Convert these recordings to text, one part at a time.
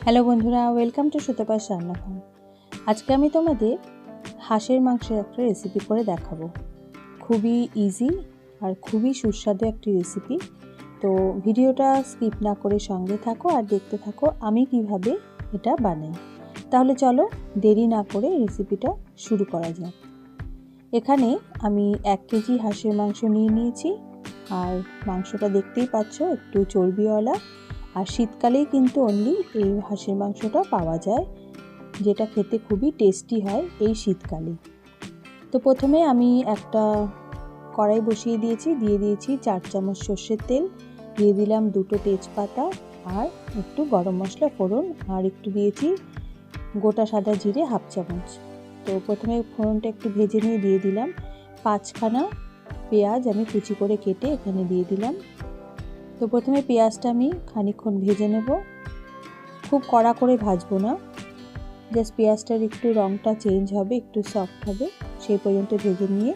Hello বন্ধুরা, welcome to Sutapa's রান্নাঘর। আজকে আমি তোমাদের হাঁসের মাংসের একটা রেসিপি করে দেখাবো। খুবই ইজি আর খুবই সুস্বাদু একটি রেসিপি। তো ভিডিওটা স্কিপ না করে সঙ্গে থাকো আর দেখতে থাকো আমি কিভাবে এটা বানাই। তাহলে চলো দেরি না করে রেসিপিটা শুরু করা যাক। এখানে আমি 1 কেজি হাঁসের মাংস নিয়ে নিয়েছি। আর মাংসটা দেখতেই পাচ্ছ একটু চর্বিওয়ালা। আর শীতকালেই কিন্তু অনলি এই হাঁসের মাংসটা পাওয়া যায়, যেটা খেতে খুবই টেস্টি হয় এই শীতকালে। তো প্রথমে আমি একটা কড়াই বসিয়ে দিয়ে দিয়েছি 4 চামচ সর্ষের তেল, দিয়ে দিলাম 2টো তেজপাতা আর একটু গরম মশলা ফোড়ন, আর একটু দিয়েছি গোটা সাদা জিরে 1/2 চামচ। তো প্রথমে ফোড়নটা একটু ভেজে নিয়ে দিয়ে দিলাম 5খানা পেঁয়াজ, আমি কুচি করে কেটে এখানে দিয়ে দিলাম। তো প্রথমে পেঁয়াজটা আমি খানিকক্ষণ ভেজে নেব, খুব কড়া করে ভাজবো না, জাস্ট পেঁয়াজটার একটু রঙটা চেঞ্জ হবে, একটু সফট হবে, সেই পর্যন্ত ভেজে নিয়ে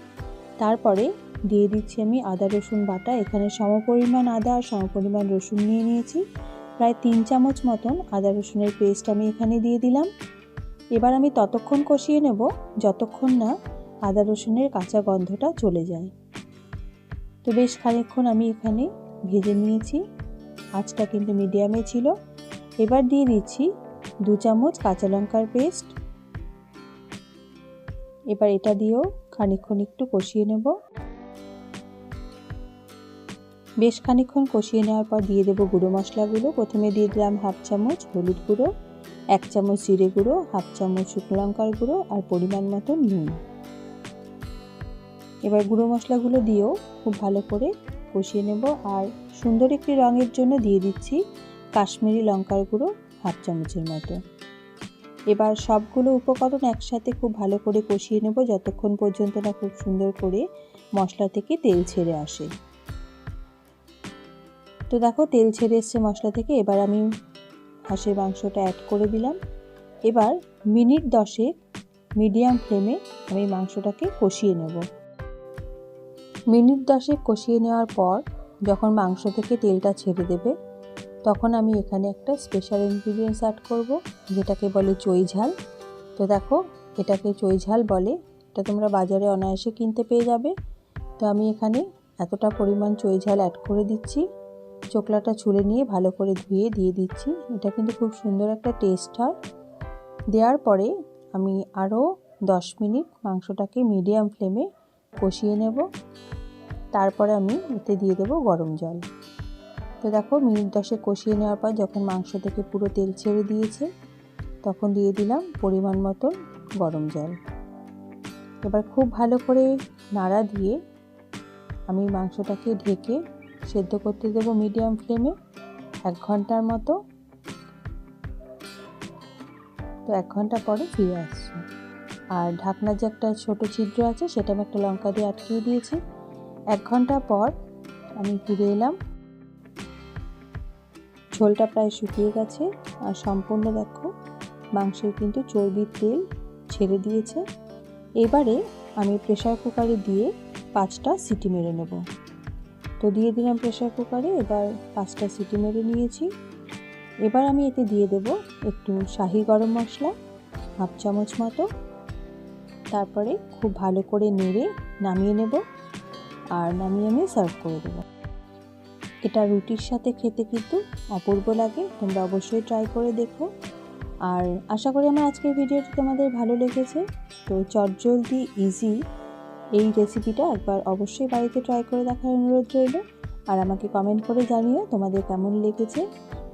তারপরে দিয়ে দিচ্ছি আমি আদা রসুন বাটা। এখানে সমপরিমাণ আদা আর সমপরিমাণ রসুন নিয়ে নিয়েছি, প্রায় 3 চামচ মতন আদা রসুনের পেস্ট আমি এখানে দিয়ে দিলাম। এবার আমি ততক্ষণ কষিয়ে নেব যতক্ষণ না আদা রসুনের কাঁচা গন্ধটা চলে যায়। তো বেশ খানিকক্ষণ আমি এখানে ভেজে নিয়েছি, আঁচটা কিন্তু মিডিয়ামে ছিল। এবার দিয়ে দিচ্ছি 2 চামচ কাঁচা লঙ্কার পেস্ট। এবার এটা দিয়েও খানিকক্ষণ একটু কষিয়ে নেব। বেশ খানিকক্ষণ কষিয়ে নেওয়ার পর দিয়ে দেব গুঁড়ো মশলাগুলো। প্রথমে দিয়ে দিলাম 1/2 চামচ হলুদ গুঁড়ো, 1 চামচ জিরে গুঁড়ো, 1/2 চামচ শুকনো লঙ্কার গুঁড়ো আর পরিমাণ মতো নুন। এবার গুঁড়ো মশলাগুলো দিয়েও খুব ভালো করে কষিয়ে নেব। আর সুন্দর একটি রঙের জন্য দিয়ে দিচ্ছি কাশ্মীরি লঙ্কার গুঁড়ো 1/2 চামচের মতো। এবার সবগুলো উপকরণ একসাথে খুব ভালো করে কষিয়ে নেব যতক্ষণ পর্যন্ত না খুব সুন্দর করে মশলা থেকে তেল ছেড়ে আসে। তো দেখো তেল ছেড়ে এসছে মশলা থেকে। এবার আমি হাঁসের মাংসটা অ্যাড করে দিলাম। এবার মিনিট 10 মিডিয়াম ফ্লেমে আমি মাংসটাকে কষিয়ে নেব। মিনিট 10 কষিয়ে নেওয়ার পর যখন মাংস থেকে তেলটা ছেড়ে দেবে, তখন আমি এখানে একটা স্পেশাল ইনগ্রিডিয়েন্টস অ্যাড করব, যেটাকে বলে চই ঝাল। তো দেখো এটাকে চই ঝাল বলে, এটা তোমরা বাজারে অনায়াসে কিনতে পেয়ে যাবে। তো আমি এখানে এতটা পরিমাণ চই ঝাল অ্যাড করে দিচ্ছি। চোকলাটা ছুলে নিয়ে ভালো করে ধুয়ে দিয়ে দিচ্ছি। এটা কিন্তু খুব সুন্দর একটা টেস্ট হয়। দেওয়ার পরে আমি আরও 10 মিনিট মাংসটাকে মিডিয়াম ফ্লেমে কষিয়ে নেব। তারপরে আমি এতে দিয়ে দেবো গরম জল। তো দেখো মিনিট 10 কষিয়ে নেওয়ার পর যখন মাংস থেকে পুরো তেল ছেড়ে দিয়েছে, তখন দিয়ে দিলাম পরিমাণ মতন গরম জল। এবার খুব ভালো করে নাড়া দিয়ে আমি মাংসটাকে ঢেকে সেদ্ধ করতে দেবো মিডিয়াম ফ্লেমে 1 ঘন্টার মতো। তো 1 ঘন্টা পরে ফিরে আসছি। আর ঢাকনার যে একটা ছোট ছিদ্র আছে, সেটা আমি একটা লঙ্কা দিয়ে আটকিয়ে দিয়েছি। 1 ঘন্টা পর আমি ফিরে এলাম। ঝোলটা প্রায় শুকিয়ে গেছে আর সম্পূর্ণ দেখো মাংসের কিন্তু চর্বির তেল ছেড়ে দিয়েছে। এবারে আমি প্রেসার কুকারে দিয়ে 5টা সিটি মেরে নেব। তো দিয়ে দিলাম প্রেসার কুকারে। এবার 5টা সিটি মেরে নিয়েছি। এবার আমি এতে দিয়ে দেব একটু শাহি গরম মশলা 1/2 চামচ মতো। তারপরে খুব ভালো করে নেড়ে নামিয়ে নেব, আর নামিয়ে আমি সার্ভ করে দেব। এটা রুটির সাথে খেতে কিন্তু অপূর্ব লাগে, তোমরা অবশ্যই ট্রাই করে দেখো। আর আশা করি আমার আজকের ভিডিওটি তোমাদের ভালো লেগেছে। তো চটজলদি ইজি এই রেসিপিটা একবার অবশ্যই বাড়িতে ট্রাই করে দেখার অনুরোধ রইল। আর আমাকে কমেন্ট করে জানিও তোমাদের কেমন লেগেছে।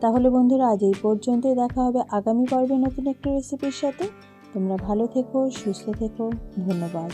তাহলে বন্ধুরা আজ এই পর্যন্তই, দেখা হবে আগামী পর্বে নতুন একটা রেসিপির সাথে। তোমরা ভালো থেকো, সুস্থ থেকো, ধন্যবাদ।